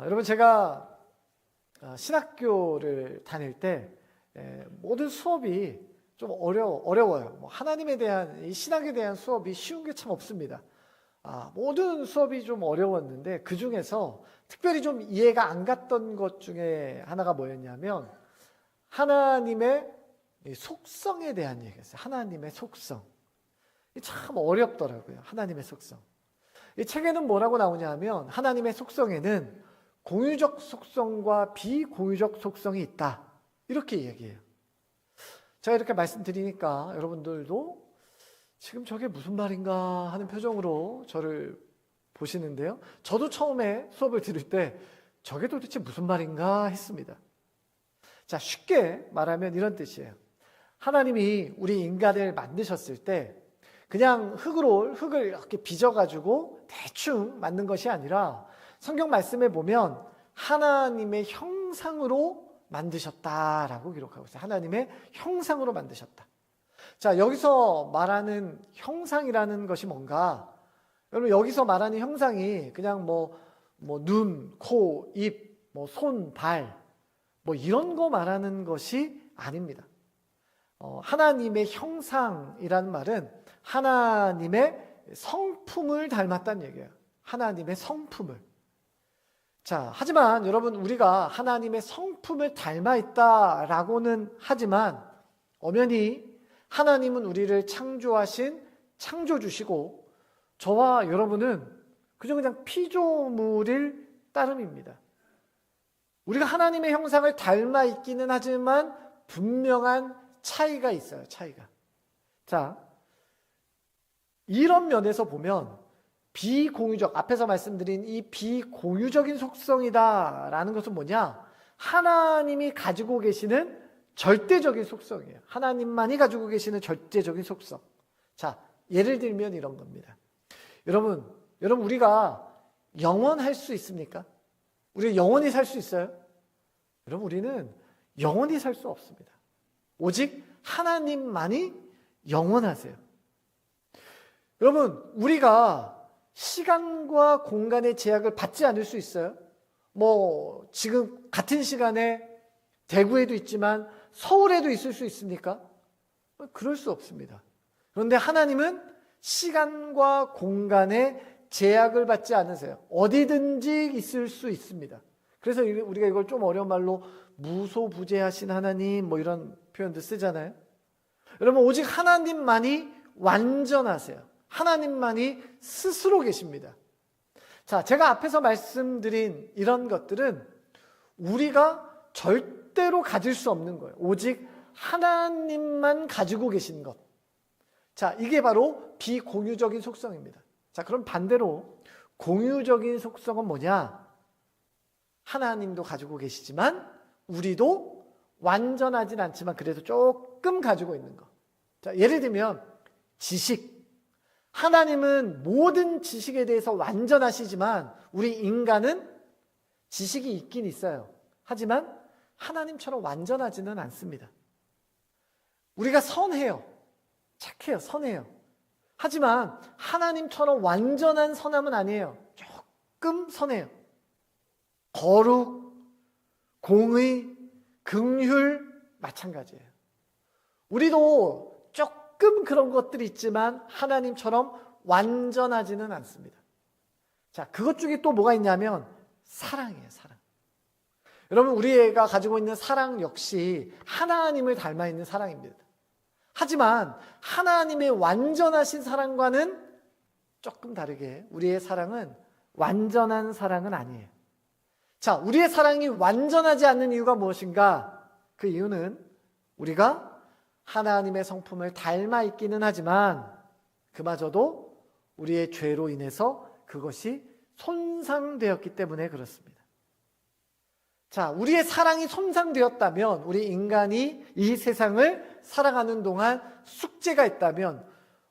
여러분 제가 신학교를 다닐 때 모든 수업이 좀 어려워요. 하나님에 대한 이 신학에 대한 수업이 쉬운 게 참 없습니다. 모든 수업이 좀 어려웠는데 그 중에서 특별히 좀 이해가 안 갔던 것 중에 하나가 뭐였냐면 하나님의 속성에 대한 얘기였어요. 하나님의 속성. 참 어렵더라고요. 하나님의 속성. 이 책에는 뭐라고 나오냐면 하나님의 속성에는 공유적 속성과 비공유적 속성이 있다. 이렇게 얘기해요. 제가 이렇게 말씀드리니까 여러분들도 지금 저게 무슨 말인가 하는 표정으로 저를 보시는데요. 저도 처음에 수업을 들을 때 저게 도대체 무슨 말인가 했습니다. 자, 쉽게 말하면 이런 뜻이에요. 하나님이 우리 인간을 만드셨을 때 그냥 흙을 이렇게 빚어가지고 대충 만든 것이 아니라 성경 말씀에 보면 하나님의 형상으로 만드셨다라고 기록하고 있어요. 하나님의 형상으로 만드셨다. 자, 여기서 말하는 형상이라는 것이 뭔가? 여러분, 여기서 말하는 형상이 그냥 눈, 코, 입, 손, 발, 이런 거 말하는 것이 아닙니다. 하나님의 형상이라는 말은 하나님의 성품을 닮았다는 얘기예요. 하나님의 성품을. 자, 하지만 여러분, 우리가 하나님의 성품을 닮아 있다라고는 하지만 엄연히 하나님은 우리를 창조하신 창조주시고 저와 여러분은 그냥 피조물일 따름입니다. 우리가 하나님의 형상을 닮아 있기는 하지만 분명한 차이가 있어요. 차이가. 자, 이런 면에서 보면 비공유적, 앞에서 말씀드린 이 비공유적인 속성이다라는 것은 뭐냐? 하나님이 가지고 계시는 절대적인 속성이에요. 하나님만이 가지고 계시는 절대적인 속성. 자, 예를 들면 이런 겁니다. 여러분 우리가 영원할 수 있습니까? 우리가 영원히 살 수 있어요? 여러분, 우리는 영원히 살 수 없습니다. 오직 하나님만이 영원하세요. 여러분, 우리가 시간과 공간의 제약을 받지 않을 수 있어요? 지금 같은 시간에 대구에도 있지만 서울에도 있을 수 있습니까? 그럴 수 없습니다. 그런데 하나님은 시간과 공간의 제약을 받지 않으세요. 어디든지 있을 수 있습니다. 그래서 우리가 이걸 좀 어려운 말로 무소부재하신 하나님 이런 표현도 쓰잖아요. 여러분, 오직 하나님만이 완전하세요. 하나님만이 스스로 계십니다. 자, 제가 앞에서 말씀드린 이런 것들은 우리가 절대로 가질 수 없는 거예요. 오직 하나님만 가지고 계신 것. 자, 이게 바로 비공유적인 속성입니다. 자, 그럼 반대로 공유적인 속성은 뭐냐? 하나님도 가지고 계시지만 우리도 완전하진 않지만 그래도 조금 가지고 있는 것. 자, 예를 들면 지식. 하나님은 모든 지식에 대해서 완전하시지만 우리 인간은 지식이 있긴 있어요. 하지만 하나님처럼 완전하지는 않습니다. 우리가 선해요. 착해요. 선해요. 하지만 하나님처럼 완전한 선함은 아니에요. 조금 선해요. 거룩, 공의, 긍휼 마찬가지예요. 우리도 조금 그런 것들이 있지만 하나님처럼 완전하지는 않습니다. 자, 그것 중에 또 뭐가 있냐면 사랑이에요. 사랑. 여러분, 우리가 가지고 있는 사랑 역시 하나님을 닮아 있는 사랑입니다. 하지만 하나님의 완전하신 사랑과는 조금 다르게 우리의 사랑은 완전한 사랑은 아니에요. 자, 우리의 사랑이 완전하지 않는 이유가 무엇인가? 그 이유는 우리가 하나님의 성품을 닮아 있기는 하지만 그마저도 우리의 죄로 인해서 그것이 손상되었기 때문에 그렇습니다. 자, 우리의 사랑이 손상되었다면, 우리 인간이 이 세상을 살아가는 동안 숙제가 있다면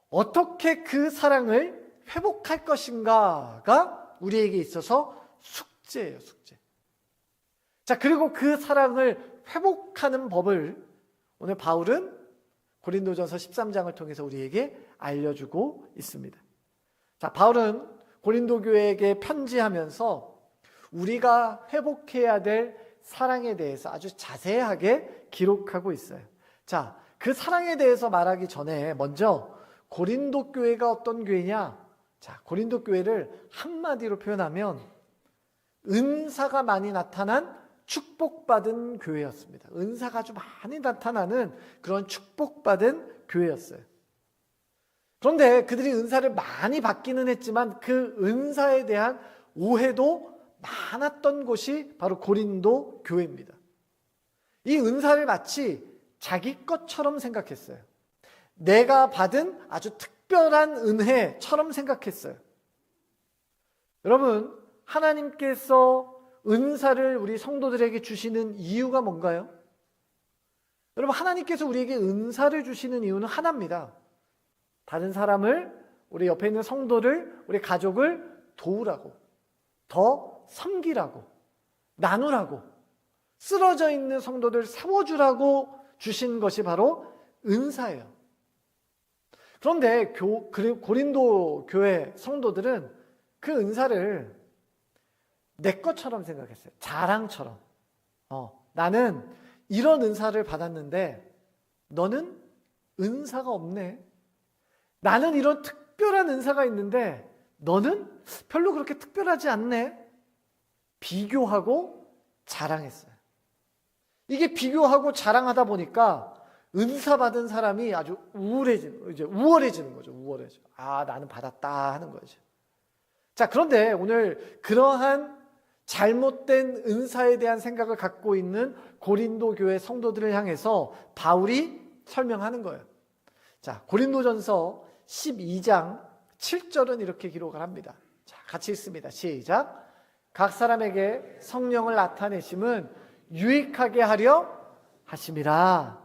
어떻게 그 사랑을 회복할 것인가가 우리에게 있어서 숙제예요. 숙제. 자, 그리고 그 사랑을 회복하는 법을 오늘 바울은 고린도전서 13장을 통해서 우리에게 알려주고 있습니다. 자, 바울은 고린도 교회에게 편지하면서 우리가 회복해야 될 사랑에 대해서 아주 자세하게 기록하고 있어요. 자, 그 사랑에 대해서 말하기 전에 먼저 고린도 교회가 어떤 교회냐? 자, 고린도 교회를 한마디로 표현하면 은사가 많이 나타난 축복받은 교회였습니다. 은사가 아주 많이 나타나는 그런 축복받은 교회였어요. 그런데 그들이 은사를 많이 받기는 했지만 그 은사에 대한 오해도 많았던 곳이 바로 고린도 교회입니다. 이 은사를 마치 자기 것처럼 생각했어요. 내가 받은 아주 특별한 은혜처럼 생각했어요. 여러분, 하나님께서 은사를 우리 성도들에게 주시는 이유가 뭔가요? 여러분, 하나님께서 우리에게 은사를 주시는 이유는 하나입니다. 다른 사람을, 우리 옆에 있는 성도를, 우리 가족을 도우라고, 더 섬기라고, 나누라고, 쓰러져 있는 성도들 세워주라고 주신 것이 바로 은사예요. 그런데 고린도 교회 성도들은 그 은사를 내 것처럼 생각했어요. 자랑처럼. 나는 이런 은사를 받았는데 너는 은사가 없네. 나는 이런 특별한 은사가 있는데 너는 별로 그렇게 특별하지 않네. 비교하고 자랑했어요. 이게 비교하고 자랑하다 보니까 은사 받은 사람이 아주 우월해지는 거죠. 우월해져. 나는 받았다 하는 거죠. 자, 그런데 오늘 그러한 잘못된 은사에 대한 생각을 갖고 있는 고린도 교회 성도들을 향해서 바울이 설명하는 거예요. 자, 고린도전서 12장 7절은 이렇게 기록을 합니다. 자, 같이 읽습니다. 시작. 각 사람에게 성령을 나타내심은 유익하게 하려 하심이라.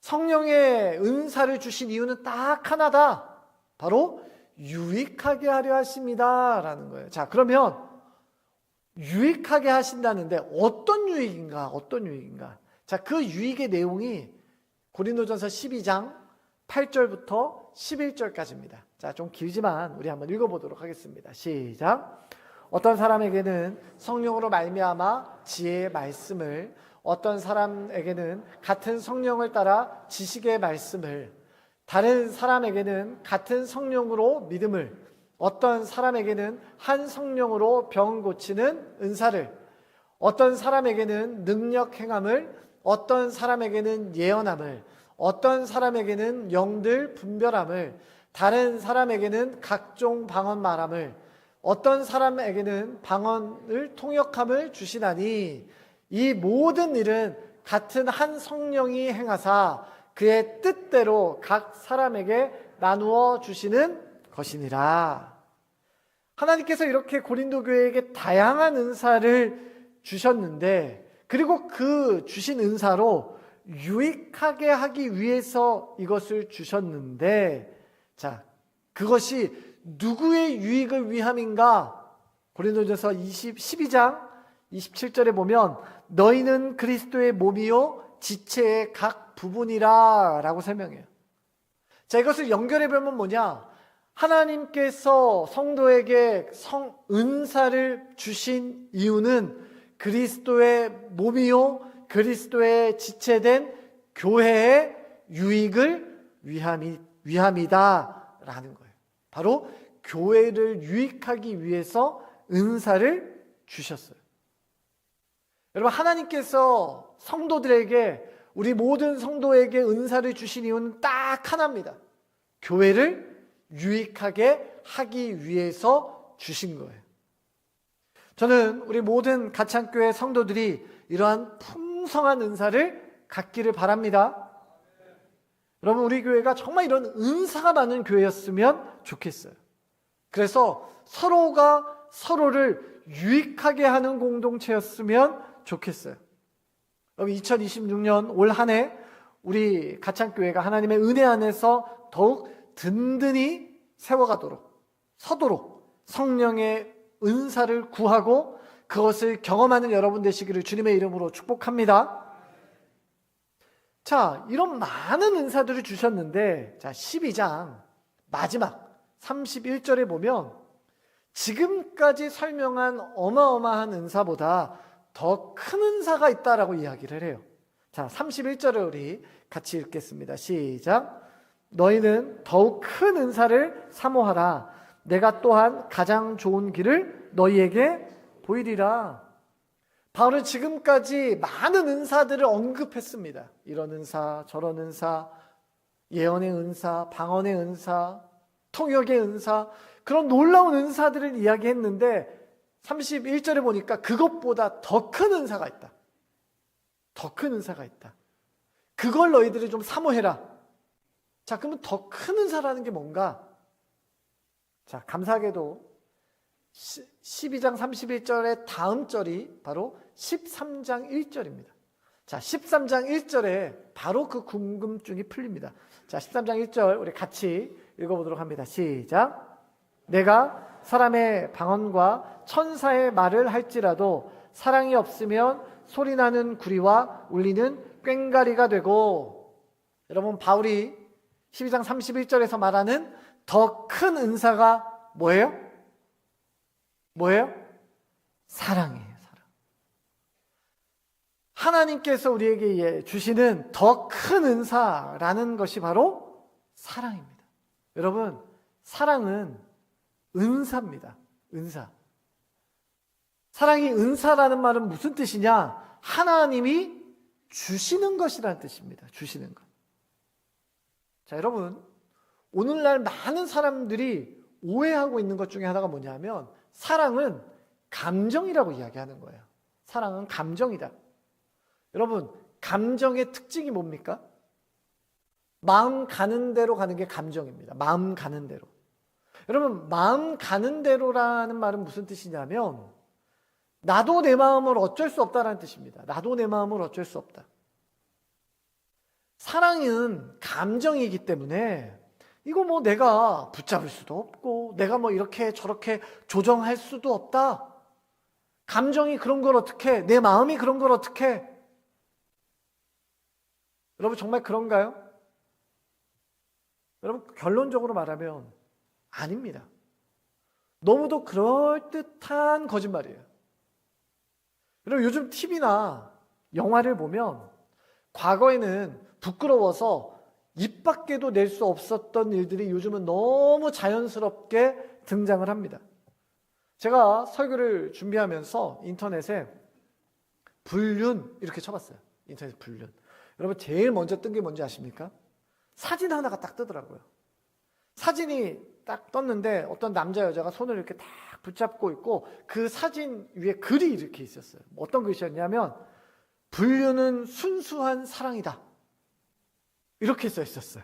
성령의 은사를 주신 이유는 딱 하나다. 바로 유익하게 하려 하십니다 라는 거예요. 자, 그러면 유익하게 하신다는데 어떤 유익인가? 어떤 유익인가? 자, 그 유익의 내용이 고린도전서 12장 8절부터 11절까지입니다. 자, 좀 길지만 우리 한번 읽어보도록 하겠습니다. 시작. 어떤 사람에게는 성령으로 말미암아 지혜의 말씀을, 어떤 사람에게는 같은 성령을 따라 지식의 말씀을, 다른 사람에게는 같은 성령으로 믿음을, 어떤 사람에게는 한 성령으로 병 고치는 은사를, 어떤 사람에게는 능력 행함을, 어떤 사람에게는 예언함을, 어떤 사람에게는 영들 분별함을, 다른 사람에게는 각종 방언 말함을, 어떤 사람에게는 방언을 통역함을 주시나니 이 모든 일은 같은 한 성령이 행하사 그의 뜻대로 각 사람에게 나누어 주시는 것이니라. 하나님께서 이렇게 고린도 교회에게 다양한 은사를 주셨는데, 그리고 그 주신 은사로 유익하게 하기 위해서 이것을 주셨는데, 자, 그것이 누구의 유익을 위함인가? 고린도전서 12장 27절에 보면 너희는 그리스도의 몸이요 지체의 각 부분이라 라고 설명해요. 자, 이것을 연결해 보면 뭐냐? 하나님께서 성도에게 은사를 주신 이유는 그리스도의 몸이요 그리스도의 지체된 교회의 유익을 위함이다 라는 거예요. 바로 교회를 유익하기 위해서 은사를 주셨어요. 여러분, 하나님께서 성도들에게, 우리 모든 성도에게 은사를 주신 이유는 딱 하나입니다. 교회를 유익하게 하기 위해서 주신 거예요. 저는 우리 모든 가창교회 성도들이 이러한 풍성한 은사를 갖기를 바랍니다. 여러분, 우리 교회가 정말 이런 은사가 많은 교회였으면 좋겠어요. 그래서 서로가 서로를 유익하게 하는 공동체였으면 좋겠어요. 여러분, 2026년 올 한 해 우리 가창교회가 하나님의 은혜 안에서 더욱 든든히 세워가도록, 서도록 성령의 은사를 구하고 그것을 경험하는 여러분 되시기를 주님의 이름으로 축복합니다. 자, 이런 많은 은사들을 주셨는데, 자, 12장 마지막 31절에 보면 지금까지 설명한 어마어마한 은사보다 더 큰 은사가 있다라고 이야기를 해요. 자, 31절을 우리 같이 읽겠습니다. 시작. 너희는 더욱 큰 은사를 사모하라. 내가 또한 가장 좋은 길을 너희에게 보이리라. 바울은 지금까지 많은 은사들을 언급했습니다. 이런 은사, 저런 은사, 예언의 은사, 방언의 은사, 통역의 은사, 그런 놀라운 은사들을 이야기했는데 31절에 보니까 그것보다 더 큰 은사가 있다. 더 큰 은사가 있다. 그걸 너희들이 좀 사모해라. 자, 그러면 더 큰 은사라는 게 뭔가? 자, 감사하게도 12장 31절의 다음 절이 바로 13장 1절입니다. 자, 13장 1절에 바로 그 궁금증이 풀립니다. 자, 13장 1절 우리 같이 읽어보도록 합니다. 시작. 내가 사람의 방언과 천사의 말을 할지라도 사랑이 없으면 소리나는 구리와 울리는 꽹과리가 되고, 여러분 바울이 12장 31절에서 말하는 더 큰 은사가 뭐예요? 뭐예요? 사랑이에요. 사랑. 하나님께서 우리에게 주시는 더 큰 은사라는 것이 바로 사랑입니다. 여러분, 사랑은 은사입니다. 은사. 사랑이 은사라는 말은 무슨 뜻이냐? 하나님이 주시는 것이라는 뜻입니다. 주시는 것. 자, 여러분, 오늘날 많은 사람들이 오해하고 있는 것 중에 하나가 뭐냐면 사랑은 감정이라고 이야기하는 거예요. 사랑은 감정이다. 여러분, 감정의 특징이 뭡니까? 마음 가는 대로 가는 게 감정입니다. 마음 가는 대로. 여러분, 마음 가는 대로라는 말은 무슨 뜻이냐면 나도 내 마음을 어쩔 수 없다라는 뜻입니다. 나도 내 마음을 어쩔 수 없다. 사랑은 감정이기 때문에 이거 뭐 내가 붙잡을 수도 없고 내가 뭐 이렇게 저렇게 조정할 수도 없다. 감정이 그런 걸 어떻게, 내 마음이 그런 걸 어떻게. 여러분, 정말 그런가요? 여러분, 결론적으로 말하면 아닙니다. 너무도 그럴듯한 거짓말이에요. 여러분, 요즘 TV나 영화를 보면 과거에는 부끄러워서 입 밖에도 낼 수 없었던 일들이 요즘은 너무 자연스럽게 등장을 합니다. 제가 설교를 준비하면서 인터넷에 불륜 이렇게 쳐봤어요. 인터넷 불륜. 여러분, 제일 먼저 뜬 게 뭔지 아십니까? 사진 하나가 딱 뜨더라고요. 사진이 딱 떴는데 어떤 남자 여자가 손을 이렇게 딱 붙잡고 있고 그 사진 위에 글이 이렇게 있었어요. 어떤 글이었냐면 불륜은 순수한 사랑이다. 이렇게 써 있었어요.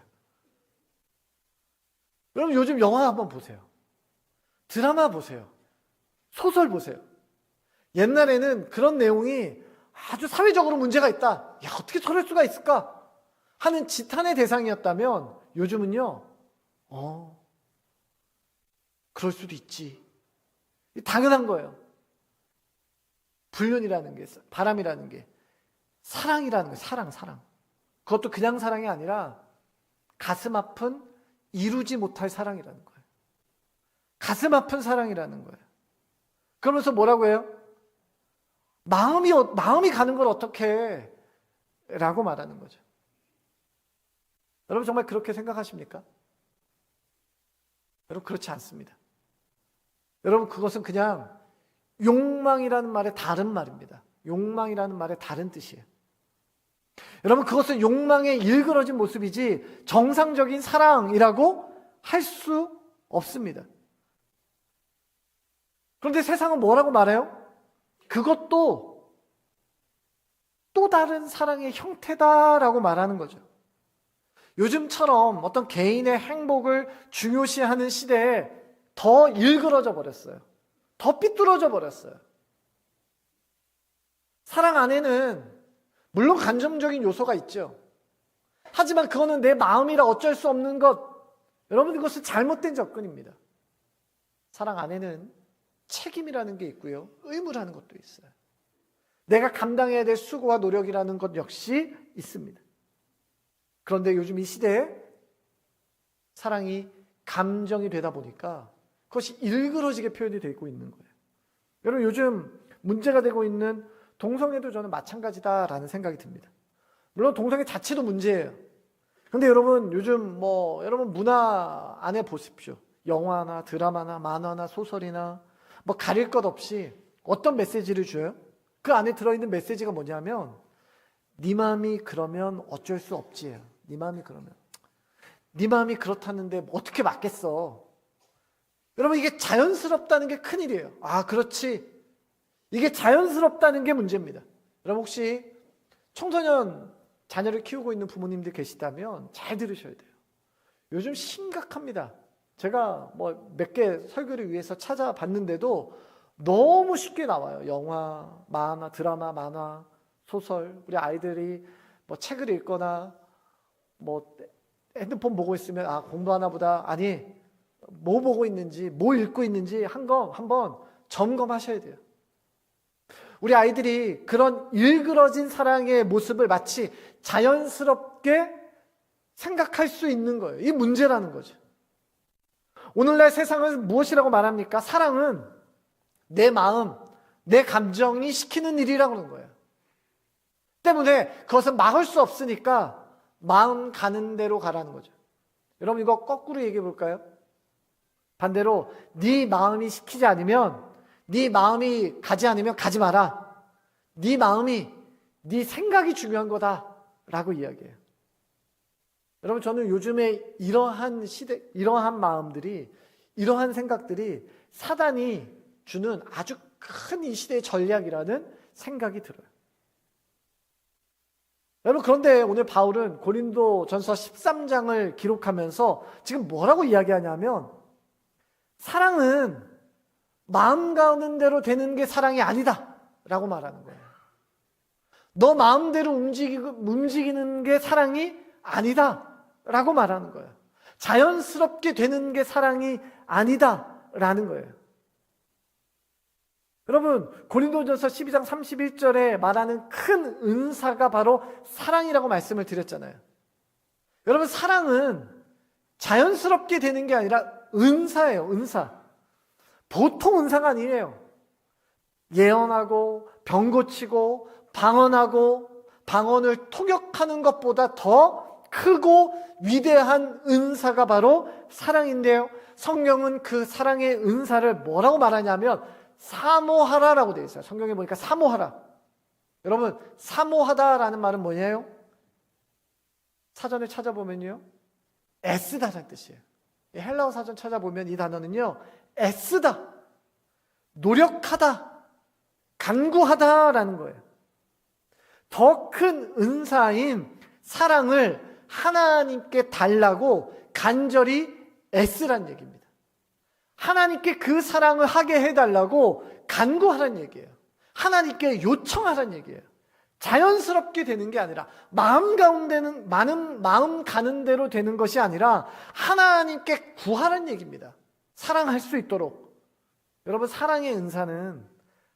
여러분, 요즘 영화 한번 보세요. 드라마 보세요. 소설 보세요. 옛날에는 그런 내용이 아주 사회적으로 문제가 있다. 야, 어떻게 저럴 수가 있을까? 하는 지탄의 대상이었다면 요즘은요, 그럴 수도 있지. 당연한 거예요. 불륜이라는 게, 바람이라는 게, 사랑이라는 게, 사랑. 그것도 그냥 사랑이 아니라 가슴 아픈 이루지 못할 사랑이라는 거예요. 가슴 아픈 사랑이라는 거예요. 그러면서 뭐라고 해요? 마음이 가는 걸 어떻게 해? 라고 말하는 거죠. 여러분, 정말 그렇게 생각하십니까? 여러분, 그렇지 않습니다. 여러분, 그것은 그냥 욕망이라는 말의 다른 말입니다. 욕망이라는 말의 다른 뜻이에요. 여러분, 그것은 욕망의 일그러진 모습이지 정상적인 사랑이라고 할 수 없습니다. 그런데 세상은 뭐라고 말해요? 그것도 또 다른 사랑의 형태다라고 말하는 거죠. 요즘처럼 어떤 개인의 행복을 중요시하는 시대에 더 일그러져 버렸어요. 더 삐뚤어져 버렸어요. 사랑 안에는 물론 감정적인 요소가 있죠. 하지만 그거는 내 마음이라 어쩔 수 없는 것. 여러분, 이것은 잘못된 접근입니다. 사랑 안에는 책임이라는 게 있고요. 의무라는 것도 있어요. 내가 감당해야 될 수고와 노력이라는 것 역시 있습니다. 그런데 요즘 이 시대에 사랑이 감정이 되다 보니까 그것이 일그러지게 표현이 되고 있는 거예요. 여러분 요즘 문제가 되고 있는 동성애도 저는 마찬가지다라는 생각이 듭니다. 물론 동성애 자체도 문제예요. 근데 여러분 요즘 여러분 문화 안에 보십시오. 영화나 드라마나 만화나 소설이나 가릴 것 없이 어떤 메시지를 줘요? 그 안에 들어있는 메시지가 뭐냐면 네 마음이 그러면 어쩔 수 없지예요. 네 마음이 그러면. 네 마음이 그렇다는데 어떻게 맞겠어? 여러분 이게 자연스럽다는 게 큰일이에요. 아 그렇지. 이게 자연스럽다는 게 문제입니다. 여러분 혹시 청소년 자녀를 키우고 있는 부모님들 계시다면 잘 들으셔야 돼요. 요즘 심각합니다. 제가 몇 개 설교를 위해서 찾아봤는데도 너무 쉽게 나와요. 영화, 만화, 드라마, 만화, 소설. 우리 아이들이 책을 읽거나 핸드폰 보고 있으면 공부하나 보다. 아니 뭐 보고 있는지 뭐 읽고 있는지 한번 점검하셔야 돼요. 우리 아이들이 그런 일그러진 사랑의 모습을 마치 자연스럽게 생각할 수 있는 거예요. 이 문제라는 거죠. 오늘날 세상은 무엇이라고 말합니까? 사랑은 내 마음, 내 감정이 시키는 일이라고 하는 거예요. 때문에 그것은 막을 수 없으니까 마음 가는 대로 가라는 거죠. 여러분 이거 거꾸로 얘기해 볼까요? 반대로 네 마음이 시키지 않으면, 네 마음이 가지 않으면 가지 마라. 네 마음이, 네 생각이 중요한 거다라고 이야기해요. 여러분 저는 요즘에 이러한 시대, 이러한 마음들이, 이러한 생각들이 사단이 주는 아주 큰 이 시대의 전략이라는 생각이 들어요. 여러분 그런데 오늘 바울은 고린도전서 13장을 기록하면서 지금 뭐라고 이야기하냐면 사랑은 마음 가는 대로 되는 게 사랑이 아니다 라고 말하는 거예요. 너 마음대로 움직이는 게 사랑이 아니다 라고 말하는 거예요. 자연스럽게 되는 게 사랑이 아니다 라는 거예요. 여러분 고린도전서 12장 31절에 말하는 큰 은사가 바로 사랑이라고 말씀을 드렸잖아요. 여러분 사랑은 자연스럽게 되는 게 아니라 은사예요. 은사. 보통 은사가 아니에요. 예언하고 병 고치고 방언하고 방언을 통역하는 것보다 더 크고 위대한 은사가 바로 사랑인데요. 성경은 그 사랑의 은사를 뭐라고 말하냐면 사모하라라고 되어 있어요. 성경에 보니까 사모하라. 여러분 사모하다라는 말은 뭐냐요? 사전에 찾아보면요 애쓰다라는 뜻이에요. 헬라어 사전 찾아보면 이 단어는요 애쓰다, 노력하다, 간구하다라는 거예요. 더 큰 은사인 사랑을 하나님께 달라고 간절히 애쓰라는 얘기입니다. 하나님께 그 사랑을 하게 해달라고 간구하라는 얘기예요. 하나님께 요청하라는 얘기예요. 자연스럽게 되는 게 아니라 마음 가는 대로 되는 것이 아니라 하나님께 구하라는 얘기입니다. 사랑할 수 있도록. 여러분 사랑의 은사는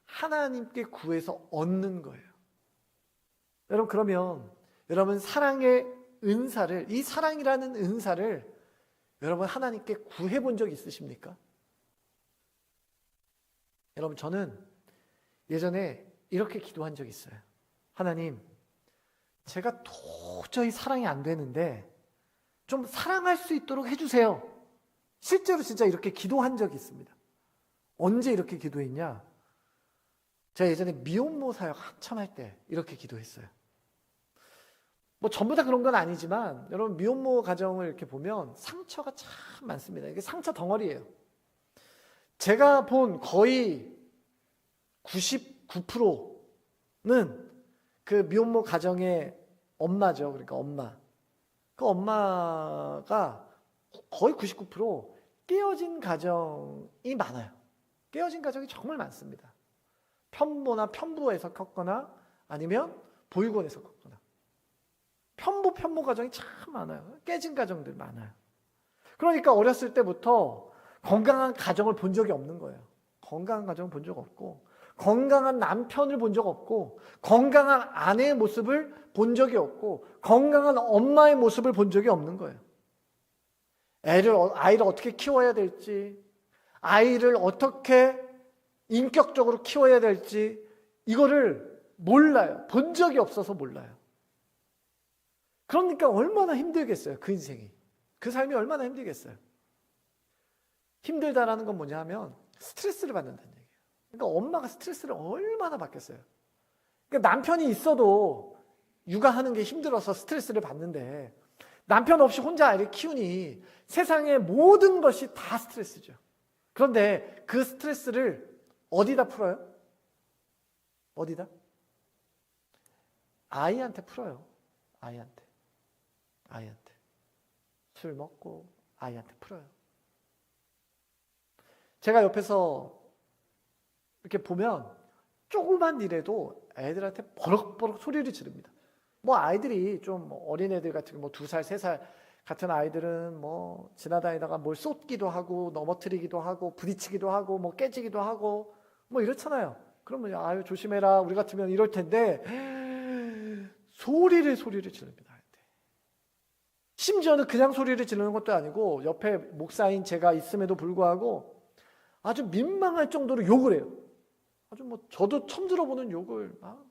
하나님께 구해서 얻는 거예요. 여러분 그러면 여러분 사랑의 은사를, 이 사랑이라는 은사를 여러분 하나님께 구해 본 적 있으십니까? 여러분 저는 예전에 이렇게 기도한 적이 있어요. 하나님, 제가 도저히 사랑이 안 되는데 좀 사랑할 수 있도록 해주세요. 실제로 진짜 이렇게 기도한 적이 있습니다. 언제 이렇게 기도했냐? 제가 예전에 미혼모 사역 한참 할 때 이렇게 기도했어요. 전부 다 그런 건 아니지만 여러분 미혼모 가정을 이렇게 보면 상처가 참 많습니다. 이게 상처 덩어리예요. 제가 본 거의 99%는 그 미혼모 가정의 엄마죠. 그러니까 엄마. 그 엄마가 거의 99% 깨어진 가정이 많아요. 깨어진 가정이 정말 많습니다. 편모나 편부에서 컸거나 아니면 보육원에서 컸거나. 편모 가정이 참 많아요. 깨진 가정들 많아요. 그러니까 어렸을 때부터 건강한 가정을 본 적이 없는 거예요. 건강한 가정을 본 적 없고, 건강한 남편을 본 적 없고, 건강한 아내의 모습을 본 적이 없고, 건강한 엄마의 모습을 본 적이 없는 거예요. 아이를 어떻게 키워야 될지, 아이를 어떻게 인격적으로 키워야 될지 이거를 몰라요. 본 적이 없어서 몰라요. 그러니까 얼마나 힘들겠어요. 그 인생이. 그 삶이 얼마나 힘들겠어요. 힘들다라는 건 뭐냐 하면 스트레스를 받는다는 얘기예요. 그러니까 엄마가 스트레스를 얼마나 받겠어요. 그러니까 남편이 있어도 육아하는 게 힘들어서 스트레스를 받는데 남편 없이 혼자 아이를 키우니 세상의 모든 것이 다 스트레스죠. 그런데 그 스트레스를 어디다 풀어요? 어디다? 아이한테 풀어요. 아이한테. 술 먹고 아이한테 풀어요. 제가 옆에서 이렇게 보면 조그만 일에도 애들한테 버럭버럭 소리를 지릅니다. 뭐 아이들이 좀 어린애들 같은 뭐 2살, 3살 같은 아이들은 뭐 지나다니다가 뭘 쏟기도 하고 넘어뜨리기도 하고 부딪히기도 하고 뭐 깨지기도 하고 뭐 이렇잖아요. 그러면 아유 조심해라 우리 같으면 이럴 텐데 소리를 지릅니다. 심지어는 그냥 소리를 지르는 것도 아니고 옆에 목사인 제가 있음에도 불구하고 아주 민망할 정도로 욕을 해요. 아주 뭐 저도 처음 들어보는 욕을 막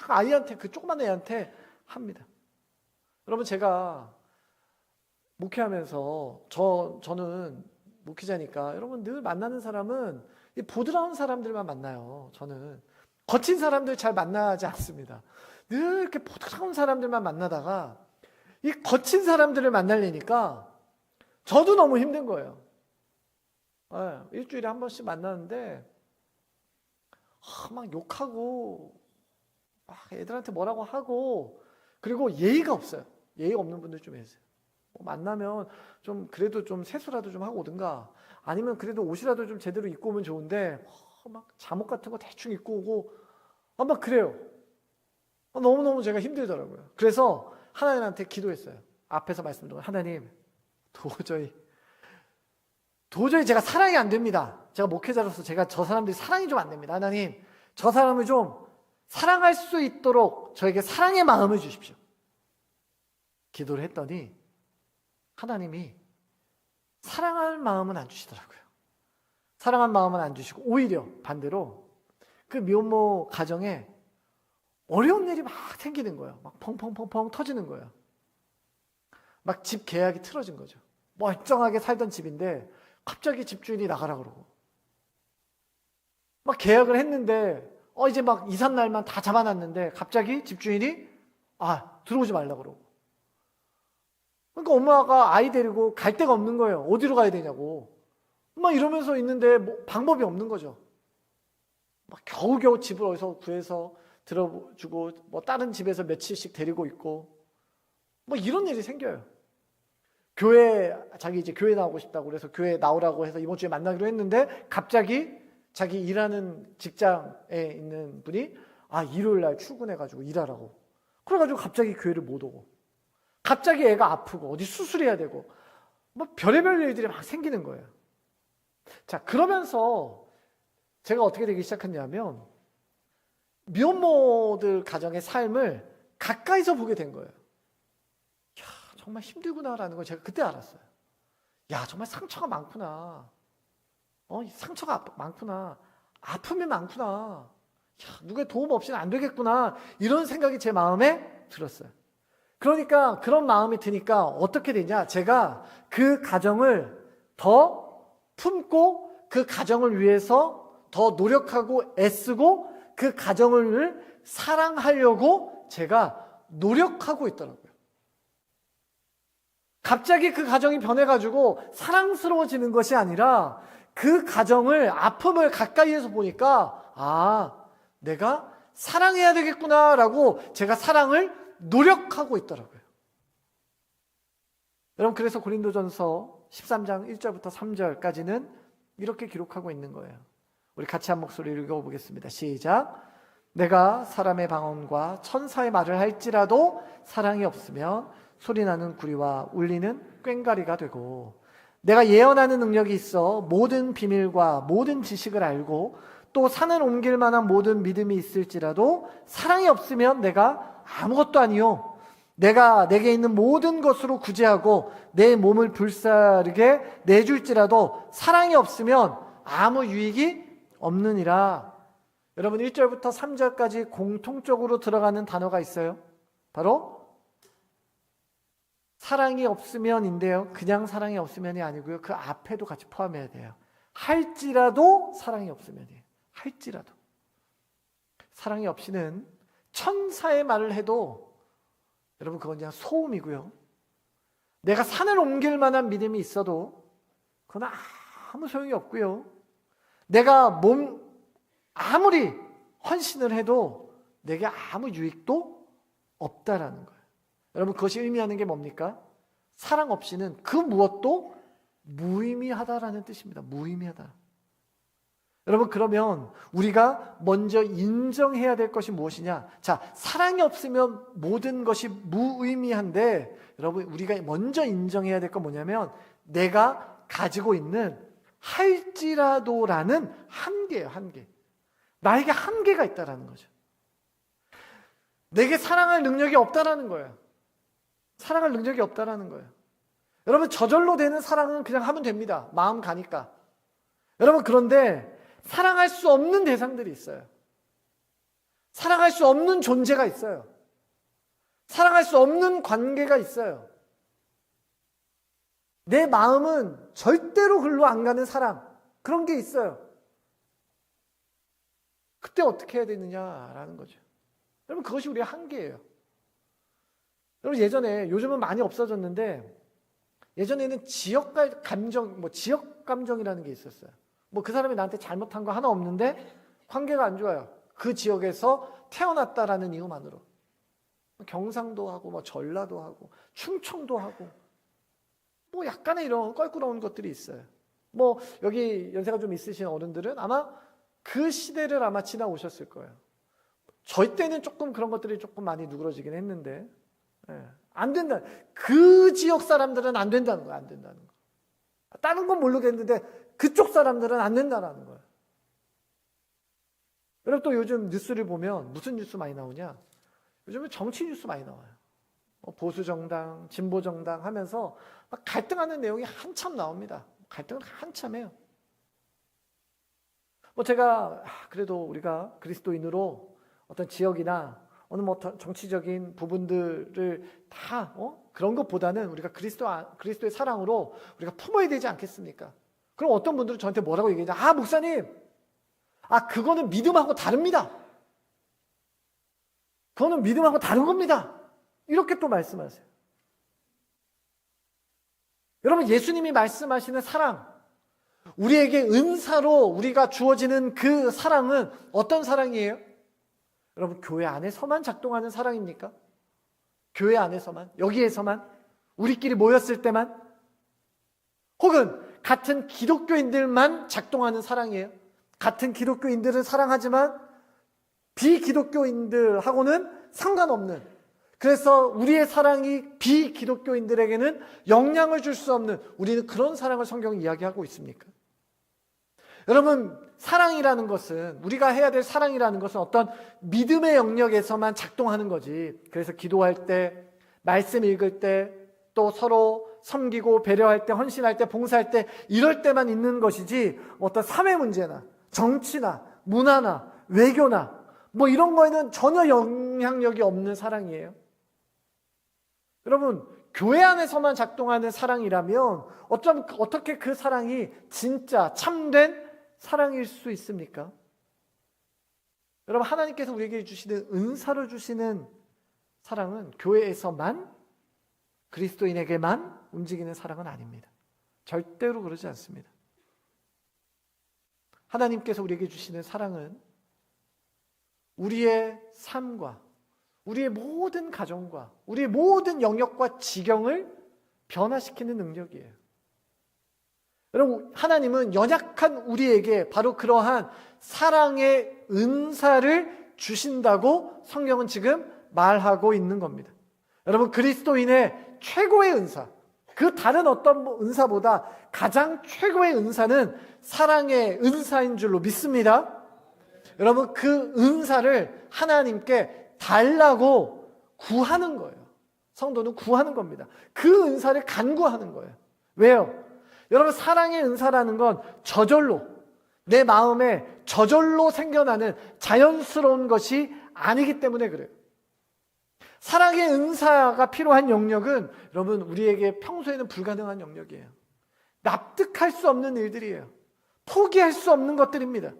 아이한테 그 조그만 애한테 합니다. 여러분 제가 목회하면서 저는 목회자니까 여러분 늘 만나는 사람은 이 보드라운 사람들만 만나요. 저는 거친 사람들 잘 만나지 않습니다. 늘 이렇게 보드라운 사람들만 만나다가 이 거친 사람들을 만나려니까 저도 너무 힘든 거예요. 일주일에 한 번씩 만나는데 막 욕하고 막 애들한테 뭐라고 하고 그리고 예의가 없어요. 예의가 없는 분들 좀 계세요. 만나면 좀 그래도 좀 세수라도 좀 하고 오든가 아니면 그래도 옷이라도 좀 제대로 입고 오면 좋은데 막 잠옷 같은 거 대충 입고 오고 막 그래요. 너무너무 제가 힘들더라고요. 그래서 하나님한테 기도했어요. 앞에서 말씀드린 하나님 도저히 제가 사랑이 안 됩니다. 제가 목회자로서 제가 저 사람들이 사랑이 좀 안 됩니다. 하나님 저 사람을 좀 사랑할 수 있도록 저에게 사랑의 마음을 주십시오. 기도를 했더니 하나님이 사랑할 마음은 안 주시더라고요. 사랑할 마음은 안 주시고 오히려 반대로 그 미혼모 가정에 어려운 일이 막 생기는 거예요. 막 펑펑펑펑 터지는 거예요. 막 집 계약이 틀어진 거죠. 멀쩡하게 살던 집인데 갑자기 집주인이 나가라 그러고 막 계약을 했는데 이제 막 이삿날만 다 잡아놨는데 갑자기 집주인이 들어오지 말라 그러고 그러니까 엄마가 아이 데리고 갈 데가 없는 거예요. 어디로 가야 되냐고 막 이러면서 있는데 뭐 방법이 없는 거죠. 막 겨우겨우 집을 어디서 구해서 들어주고 뭐 다른 집에서 며칠씩 데리고 있고 뭐 이런 일이 생겨요. 자기 이제 교회 나오고 싶다고 그래서 교회 나오라고 해서 이번 주에 만나기로 했는데 갑자기 자기 일하는 직장에 있는 분이 일요일 날 출근해가지고 일하라고 그래가지고 갑자기 교회를 못 오고 갑자기 애가 아프고 어디 수술해야 되고 뭐 별의별 일들이 막 생기는 거예요. 자 그러면서 제가 어떻게 되기 시작했냐면 미혼모들 가정의 삶을 가까이서 보게 된 거예요. 야, 정말 힘들구나라는 걸 제가 그때 알았어요. 야, 정말 상처가 많구나. 상처가 많구나. 아픔이 많구나. 야, 누구의 도움 없이는 안 되겠구나. 이런 생각이 제 마음에 들었어요. 그러니까 그런 마음이 드니까 어떻게 되냐? 제가 그 가정을 더 품고 그 가정을 위해서 더 노력하고 애쓰고 그 가정을 사랑하려고 제가 노력하고 있더라고요. 갑자기 그 가정이 변해가지고 사랑스러워지는 것이 아니라 그 가정을 아픔을 가까이에서 보니까 내가 사랑해야 되겠구나라고 제가 사랑을 노력하고 있더라고요. 여러분 그래서 고린도전서 13장 1절부터 3절까지는 이렇게 기록하고 있는 거예요. 우리 같이 한 목소리를 읽어보겠습니다. 시작. 내가 사람의 방언과 천사의 말을 할지라도 사랑이 없으면 소리나는 구리와 울리는 꽹과리가 되고 내가 예언하는 능력이 있어 모든 비밀과 모든 지식을 알고 또 산을 옮길 만한 모든 믿음이 있을지라도 사랑이 없으면 내가 아무것도 아니요 내가 내게 있는 모든 것으로 구제하고 내 몸을 불사르게 내줄지라도 사랑이 없으면 아무 유익이 없느니라. 여러분 1절부터 3절까지 공통적으로 들어가는 단어가 있어요. 바로 사랑이 없으면인데요. 그냥 사랑이 없으면이 아니고요. 그 앞에도 같이 포함해야 돼요. 할지라도 사랑이 없으면이에요. 할지라도. 사랑이 없이는 천사의 말을 해도 여러분 그건 그냥 소음이고요. 내가 산을 옮길 만한 믿음이 있어도 그건 아무 소용이 없고요. 내가 아무리 헌신을 해도 내게 아무 유익도 없다라는 거예요. 여러분 그것이 의미하는 게 뭡니까? 사랑 없이는 그 무엇도 무의미하다라는 뜻입니다. 무의미하다. 여러분 그러면 우리가 먼저 인정해야 될 것이 무엇이냐? 자, 사랑이 없으면 모든 것이 무의미한데 여러분 우리가 먼저 인정해야 될 건 뭐냐면 내가 가지고 있는 할지라도라는 한계예요. 한계. 나에게 한계가 있다라는 거죠. 내게 사랑할 능력이 없다라는 거예요. 사랑할 능력이 없다라는 거예요. 여러분 저절로 되는 사랑은 그냥 하면 됩니다. 마음 가니까. 여러분 그런데 사랑할 수 없는 대상들이 있어요. 사랑할 수 없는 존재가 있어요. 사랑할 수 없는 관계가 있어요. 내 마음은 절대로 글로 안 가는 사랑, 그런 게 있어요. 그때 어떻게 해야 되느냐라는 거죠. 여러분 그것이 우리의 한계예요. 여러분 예전에, 요즘은 많이 없어졌는데 예전에는 지역 감정이라는 게 있었어요. 그 사람이 나한테 잘못한 거 하나 없는데 관계가 안 좋아요. 그 지역에서 태어났다라는 이유만으로 경상도 하고 전라도 하고 충청도 하고 약간의 이런 껄끄러운 것들이 있어요. 여기 연세가 좀 있으신 어른들은 아마 그 시대를 아마 지나오셨을 거예요. 저희 때는 조금 그런 것들이 조금 많이 누그러지긴 했는데 안 된다. 그 지역 사람들은 안 된다는 거예요. 안 된다는 거. 다른 건 모르겠는데 그쪽 사람들은 안 된다는 거예요. 여러분 또 요즘 뉴스를 보면 무슨 뉴스 많이 나오냐? 요즘은 정치 뉴스 많이 나와요. 보수정당, 진보정당 하면서 막 갈등하는 내용이 한참 나옵니다. 갈등을 한참 해요. 제가 그래도 우리가 그리스도인으로 어떤 지역이나 어느 정치적인 부분들을 다 그런 것보다는 우리가 그리스도의 사랑으로 우리가 품어야 되지 않겠습니까? 그럼 어떤 분들은 저한테 뭐라고 얘기하냐? 목사님, 그거는 믿음하고 다릅니다. 그거는 믿음하고 다른 겁니다. 이렇게 또 말씀하세요. 여러분 예수님이 말씀하시는 사랑, 우리에게 은사로 우리가 주어지는 그 사랑은 어떤 사랑이에요? 여러분 교회 안에서만 작동하는 사랑입니까? 교회 안에서만? 여기에서만? 우리끼리 모였을 때만? 혹은 같은 기독교인들만 작동하는 사랑이에요? 같은 기독교인들은 사랑하지만 비기독교인들하고는 상관없는, 그래서 우리의 사랑이 비기독교인들에게는 영향을 줄 수 없는, 우리는 그런 사랑을 성경이 이야기하고 있습니까? 여러분 사랑이라는 것은, 우리가 해야 될 사랑이라는 것은 어떤 믿음의 영역에서만 작동하는 거지. 그래서 기도할 때, 말씀 읽을 때, 또 서로 섬기고 배려할 때, 헌신할 때, 봉사할 때, 이럴 때만 있는 것이지 어떤 사회 문제나 정치나 문화나 외교나 이런 거에는 전혀 영향력이 없는 사랑이에요. 여러분 교회 안에서만 작동하는 사랑이라면 어떻게 그 사랑이 진짜 참된 사랑일 수 있습니까? 여러분 하나님께서 우리에게 주시는 은사를 주시는 사랑은 교회에서만, 그리스도인에게만 움직이는 사랑은 아닙니다. 절대로 그러지 않습니다. 하나님께서 우리에게 주시는 사랑은 우리의 삶과 우리의 모든 가정과 우리의 모든 영역과 지경을 변화시키는 능력이에요. 여러분 하나님은 연약한 우리에게 바로 그러한 사랑의 은사를 주신다고 성경은 지금 말하고 있는 겁니다. 여러분 그리스도인의 최고의 은사, 그 다른 어떤 은사보다 가장 최고의 은사는 사랑의 은사인 줄로 믿습니다. 여러분 그 은사를 하나님께 달라고 구하는 거예요. 성도는 구하는 겁니다. 그 은사를 간구하는 거예요. 왜요? 여러분, 사랑의 은사라는 건 저절로, 내 마음에 저절로 생겨나는 자연스러운 것이 아니기 때문에 그래요. 사랑의 은사가 필요한 영역은 여러분, 우리에게 평소에는 불가능한 영역이에요. 납득할 수 없는 일들이에요. 포기할 수 없는 것들입니다.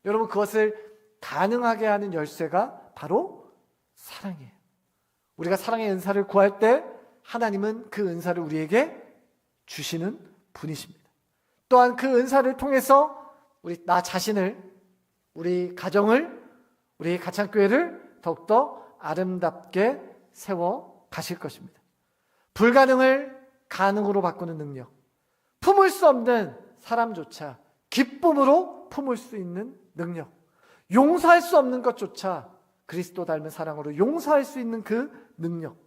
여러분, 그것을 가능하게 하는 열쇠가 바로 사랑이에요. 우리가 사랑의 은사를 구할 때 하나님은 그 은사를 우리에게 주시는 분이십니다. 또한 그 은사를 통해서 나 자신을, 우리 가정을, 우리 가창교회를 더욱더 아름답게 세워 가실 것입니다. 불가능을 가능으로 바꾸는 능력, 품을 수 없는 사람조차 기쁨으로 품을 수 있는 능력, 용서할 수 없는 것조차 그리스도 닮은 사랑으로 용서할 수 있는 그 능력,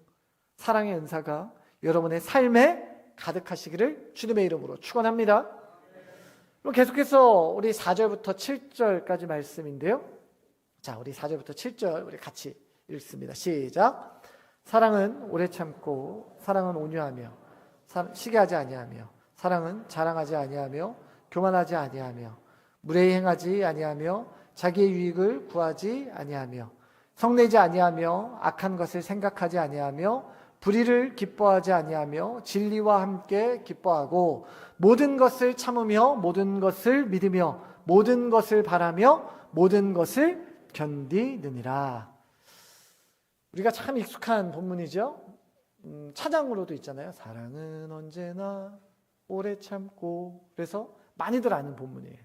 사랑의 은사가 여러분의 삶에 가득하시기를 주님의 이름으로 축원합니다. 그럼 계속해서 우리 4절부터 7절까지 말씀인데요. 자, 우리 4절부터 7절 우리 같이 읽습니다. 시작. 사랑은 오래 참고, 사랑은 온유하며, 시기하지 아니하며, 사랑은 자랑하지 아니하며, 교만하지 아니하며, 무례히 행하지 아니하며, 자기의 유익을 구하지 아니하며, 성내지 아니하며, 악한 것을 생각하지 아니하며, 불의를 기뻐하지 아니하며, 진리와 함께 기뻐하고, 모든 것을 참으며, 모든 것을 믿으며, 모든 것을 바라며, 모든 것을 견디느니라. 우리가 참 익숙한 본문이죠. 찬양으로도 있잖아요. 사랑은 언제나 오래 참고. 그래서 많이들 아는 본문이에요.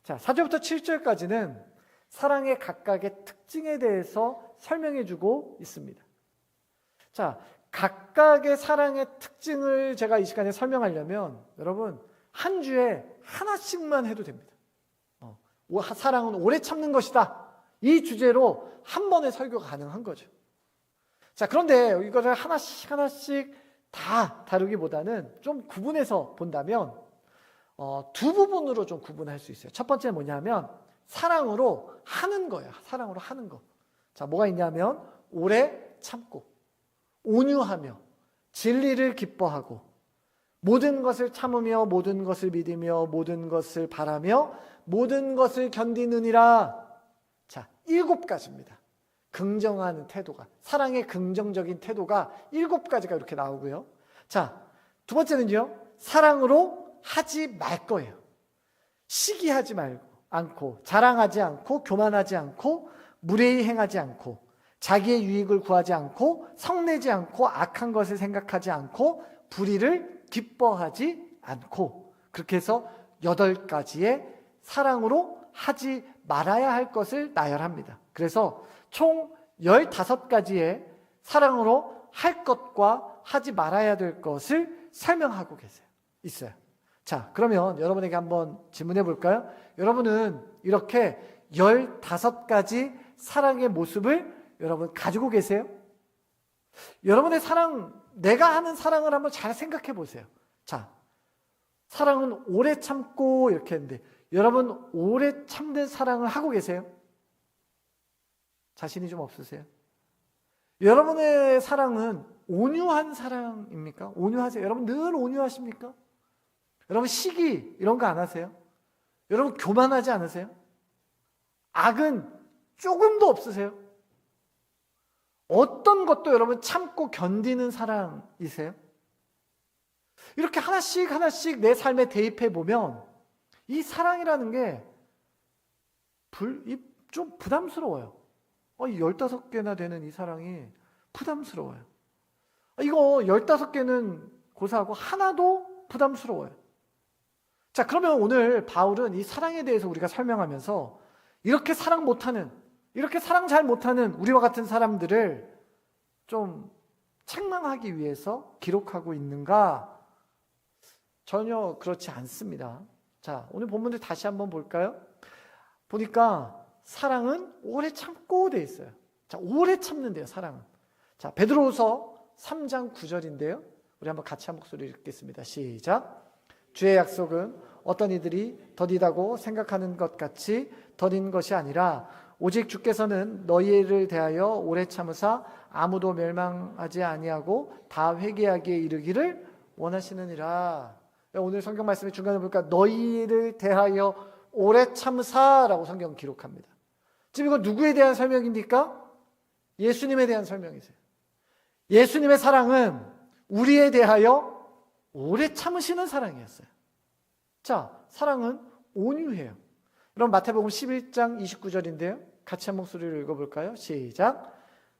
자, 4절부터 7절까지는 사랑의 각각의 특징에 대해서 설명해 주고 있습니다. 자, 각각의 사랑의 특징을 제가 이 시간에 설명하려면 여러분, 한 주에 하나씩만 해도 됩니다. 사랑은 오래 참는 것이다. 이 주제로 한 번의 설교가 가능한 거죠. 자, 그런데 이거를 하나씩 다 다루기보다는 좀 구분해서 본다면 두 부분으로 좀 구분할 수 있어요. 첫 번째는 뭐냐면 사랑으로 하는 거예요. 사랑으로 하는 거. 자, 뭐가 있냐면 오래 참고, 온유하며, 진리를 기뻐하고, 모든 것을 참으며, 모든 것을 믿으며, 모든 것을 바라며, 모든 것을 견디느니라. 자, 7가지입니다. 긍정하는 태도가, 사랑의 긍정적인 태도가 7가지가 이렇게 나오고요. 자, 두 번째는요, 사랑으로 하지 말 거예요. 시기하지 않고, 자랑하지 않고, 교만하지 않고, 무례히 행하지 않고, 자기의 유익을 구하지 않고, 성내지 않고, 악한 것을 생각하지 않고, 불의를 기뻐하지 않고, 그렇게 해서 8가지의 사랑으로 하지 말아야 할 것을 나열합니다. 그래서 총 15가지의 사랑으로 할 것과 하지 말아야 될 것을 설명하고 있어요. 자, 그러면 여러분에게 한번 질문해 볼까요? 여러분은 이렇게 15가지 사랑의 모습을 여러분 가지고 계세요? 여러분의 사랑, 내가 하는 사랑을 한번 잘 생각해 보세요. 자, 사랑은 오래 참고 이렇게 했는데 여러분 오래 참는 사랑을 하고 계세요? 자신이 좀 없으세요? 여러분의 사랑은 온유한 사랑입니까? 온유하세요? 여러분 늘 온유하십니까? 여러분 시기 이런 거 안 하세요? 여러분 교만하지 않으세요? 악은 조금도 없으세요? 어떤 것도 여러분 참고 견디는 사랑이세요? 이렇게 하나씩 내 삶에 대입해 보면 이 사랑이라는 게 좀 부담스러워요. 15개나 되는 이 사랑이 부담스러워요. 이거 15개는 고사하고 하나도 부담스러워요. 자, 그러면 오늘 바울은 이 사랑에 대해서 우리가 설명하면서 이렇게 사랑 잘 못하는 우리와 같은 사람들을 좀 책망하기 위해서 기록하고 있는가? 전혀 그렇지 않습니다. 자, 오늘 본문을 다시 한번 볼까요? 보니까 사랑은 오래 참고 돼 있어요. 자, 오래 참는데요, 사랑은. 자, 베드로후서 3장 9절인데요. 우리 한번 같이 한 목소리 읽겠습니다. 시작. 주의 약속은 어떤 이들이 더디다고 생각하는 것 같이 더딘 것이 아니라 오직 주께서는 너희를 대하여 오래 참으사 아무도 멸망하지 아니하고 다 회개하기에 이르기를 원하시느니라. 오늘 성경 말씀의 중간에 보니까 너희를 대하여 오래 참으사라고 성경 기록합니다. 지금 이거 누구에 대한 설명입니까? 예수님에 대한 설명이세요. 예수님의 사랑은 우리에 대하여 오래 참으시는 사랑이었어요. 자, 사랑은 온유해요. 그럼 마태복음 11장 29절인데요. 같이 한 목소리를 읽어볼까요? 시작.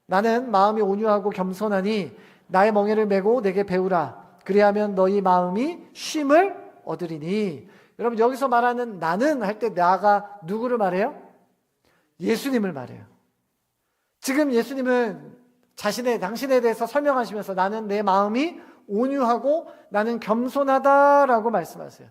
나는 마음이 온유하고 겸손하니 나의 멍에를 메고 내게 배우라. 그리하면 너희 마음이 쉼을 얻으리니. 여러분, 여기서 말하는 나는 할 때 나가 누구를 말해요? 예수님을 말해요. 지금 예수님은 당신에 대해서 설명하시면서 나는 내 마음이 온유하고 나는 겸손하다라고 말씀하세요.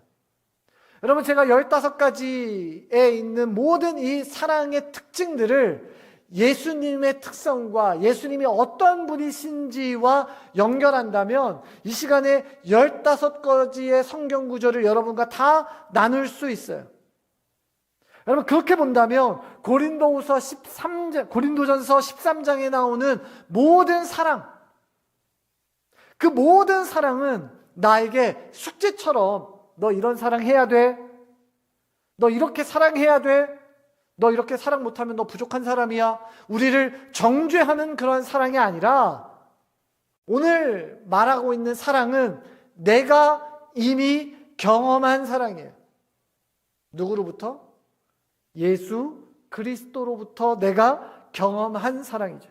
여러분, 제가 15가지에 있는 모든 이 사랑의 특징들을 예수님의 특성과 예수님이 어떤 분이신지와 연결한다면 이 시간에 15가지의 성경 구절을 여러분과 다 나눌 수 있어요. 여러분, 그렇게 본다면 고린도전서 13장에 나오는 모든 사랑, 그 모든 사랑은 나에게 숙제처럼 너 이런 사랑해야 돼, 너 이렇게 사랑해야 돼, 너 이렇게 사랑 못하면 너 부족한 사람이야, 우리를 정죄하는 그런 사랑이 아니라 오늘 말하고 있는 사랑은 내가 이미 경험한 사랑이에요. 누구로부터? 예수 그리스도로부터 내가 경험한 사랑이죠.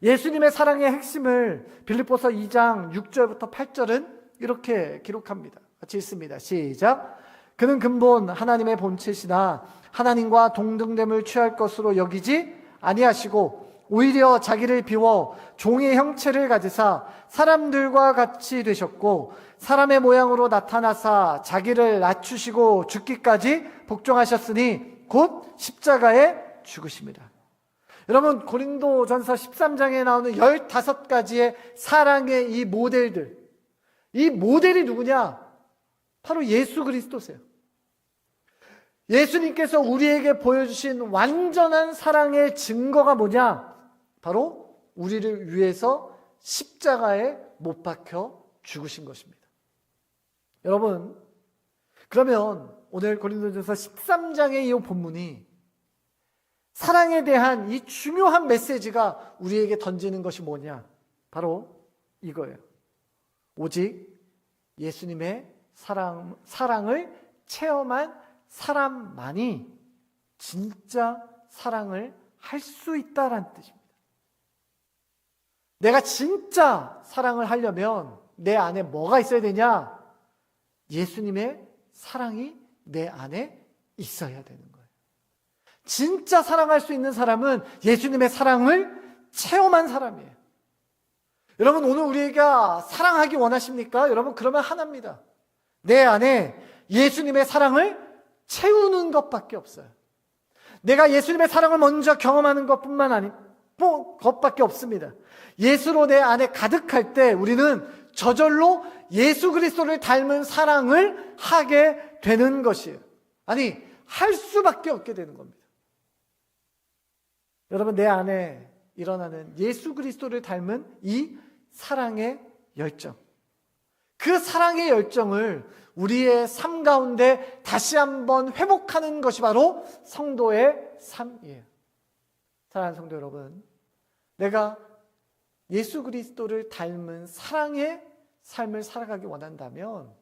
예수님의 사랑의 핵심을 빌립보서 2장 6절부터 8절은 이렇게 기록합니다. 같이 읽습니다. 시작. 그는 근본 하나님의 본체시나 하나님과 동등됨을 취할 것으로 여기지 아니하시고 오히려 자기를 비워 종의 형체를 가지사 사람들과 같이 되셨고 사람의 모양으로 나타나사 자기를 낮추시고 죽기까지 복종하셨으니 곧 십자가에 죽으십니다. 여러분, 고린도전서 13장에 나오는 15가지의 사랑의 이 모델들, 이 모델이 누구냐? 바로 예수 그리스도세요. 예수님께서 우리에게 보여주신 완전한 사랑의 증거가 뭐냐? 바로 우리를 위해서 십자가에 못 박혀 죽으신 것입니다. 여러분, 그러면 오늘 고린도전서 13장의 이 본문이 사랑에 대한 이 중요한 메시지가 우리에게 던지는 것이 뭐냐? 바로 이거예요. 오직 예수님의 사랑을 체험한 사람만이 진짜 사랑을 할 수 있다라는 뜻입니다. 내가 진짜 사랑을 하려면 내 안에 뭐가 있어야 되냐? 예수님의 사랑이 내 안에 있어야 되는 거예요. 진짜 사랑할 수 있는 사람은 예수님의 사랑을 체험한 사람이에요. 여러분, 오늘 우리가 사랑하기 원하십니까? 여러분, 그러면 하나입니다. 내 안에 예수님의 사랑을 채우는 것밖에 없어요. 내가 예수님의 사랑을 먼저 경험하는 것뿐만 아니 것밖에 없습니다. 예수로 내 안에 가득할 때 우리는 저절로 예수 그리스도를 닮은 사랑을 하게 되는 것이에요. 아니, 할 수밖에 없게 되는 겁니다. 여러분, 내 안에 일어나는 예수 그리스도를 닮은 이 사랑의 열정, 그 사랑의 열정을 우리의 삶 가운데 다시 한번 회복하는 것이 바로 성도의 삶이에요. 사랑하는 성도 여러분, 내가 예수 그리스도를 닮은 사랑의 삶을 살아가기 원한다면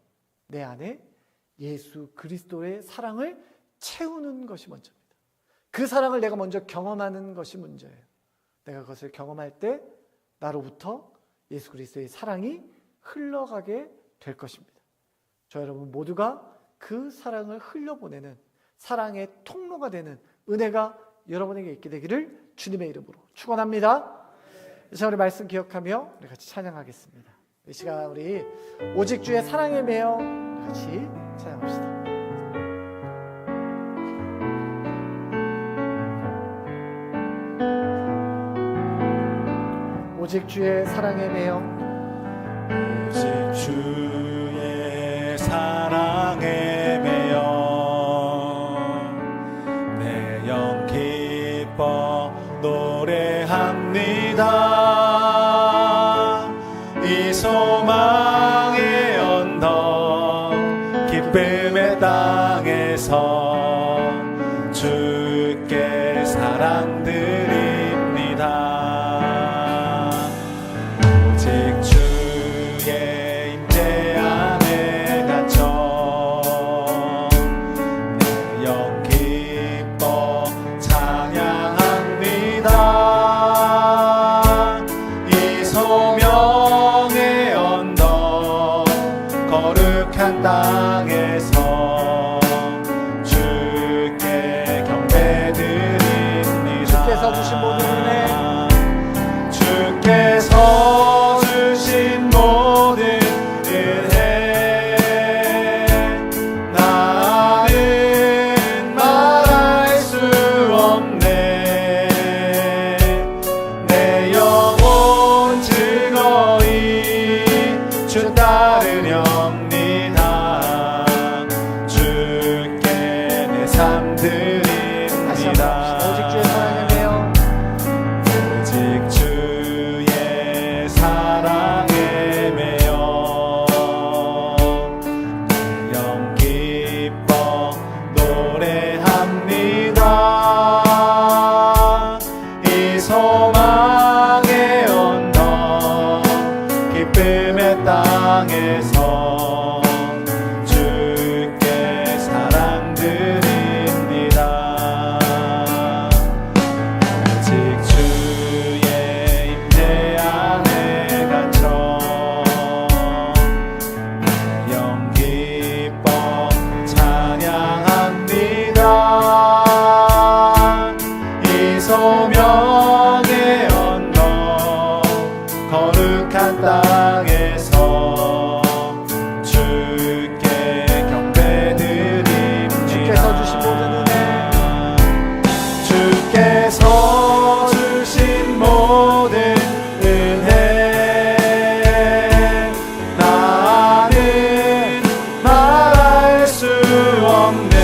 내 안에 예수 그리스도의 사랑을 채우는 것이 먼저입니다. 그 사랑을 내가 먼저 경험하는 것이 문제예요. 내가 그것을 경험할 때 나로부터 예수 그리스도의 사랑이 흘러가게 될 것입니다. 저 여러분 모두가 그 사랑을 흘려보내는 사랑의 통로가 되는 은혜가 여러분에게 있게 되기를 주님의 이름으로 축원합니다. 이 시간 우리 말씀 기억하며 우리 같이 찬양하겠습니다. 이 시간 우리 오직 주의 사랑에 매여 같이 찬양합시다. 오직 주의 사랑에 매여 오직 주의 사랑에 매여 내 영 깊이 노래합니다. 이 소망의 언덕 기쁨의 땅에서 주께 사랑드립니다. 오직 주의 임재 안에 갇혀 내 영 기뻐 찬양합니다. 이 소명의 언덕 거룩한 땅에서 주께 경배드립니다. 주께서 주신 모든 은혜, 주께서 주신 모든 은혜 나는 말할 수 없네. 내 영혼 즐거이 주 따르렵니다. 주께 내 삶 다시 한번 합시다. 오직 주의 사랑에 매여 영 기뻐 노래합니다. 이 소망의 언덕 기쁨의 땅에서 주께 사랑드립니다. 오직 주의 임재 안에 갇혀 영 기뻐 찬양합니다. 이 소명의 언덕 거룩한 땅에서 주께 경배드립니다. 주께서 주신 모든 은혜, 주께서 주신 모든 은혜 나는 말할 수 없네.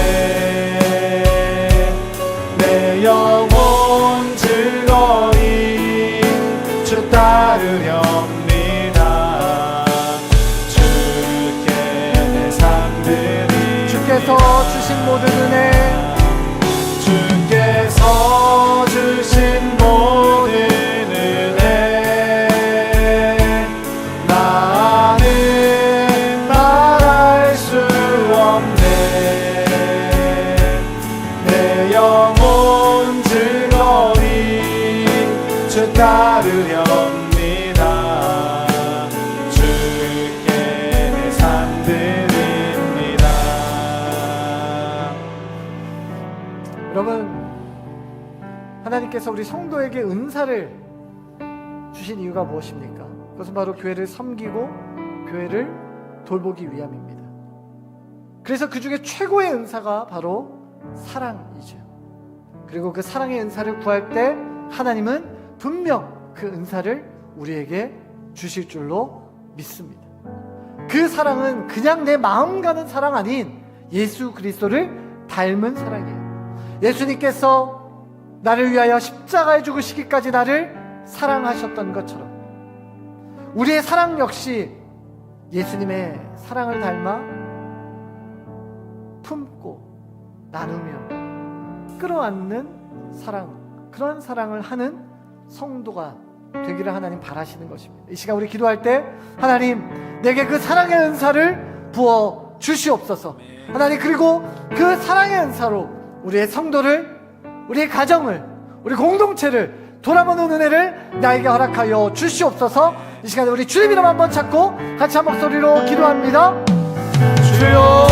내 영혼 즐거이 주 따르렵니다. 주께 내 삶 드립니다. 주께서 주신 모든 은혜, 주께서 주신 모든 은혜 나는 말할 수 없네. 내 영혼 즐거이 주 따르렵니다. 주께 내 삶 드립니다. 여러분, 하나님께서 우리 성도에게 은사를 주신 이유가 무엇입니까? 그것은 바로 교회를 섬기고 교회를 돌보기 위함입니다. 그래서 그 중에 최고의 은사가 바로 사랑이죠. 그리고 그 사랑의 은사를 구할 때 하나님은 분명 그 은사를 우리에게 주실 줄로 믿습니다. 그 사랑은 그냥 내 마음 가는 사랑 아닌 예수 그리스도를 닮은 사랑이에요. 예수님께서 나를 위하여 십자가에 죽으시기까지 나를 사랑하셨던 것처럼 우리의 사랑 역시 예수님의 사랑을 닮아 품고 나누며 끌어안는 사랑, 그런 사랑을 하는 성도가 되기를 하나님 바라시는 것입니다. 이 시간 우리 기도할 때 하나님 내게 그 사랑의 은사를 부어 주시옵소서. 하나님, 그리고 그 사랑의 은사로 우리의 성도를, 우리의 가정을, 우리 공동체를 돌아보는 은혜를 나에게 허락하여 주시옵소서. 이 시간에 우리 주님 이름 한번 찾고 같이 한 목소리로 기도합니다. 주여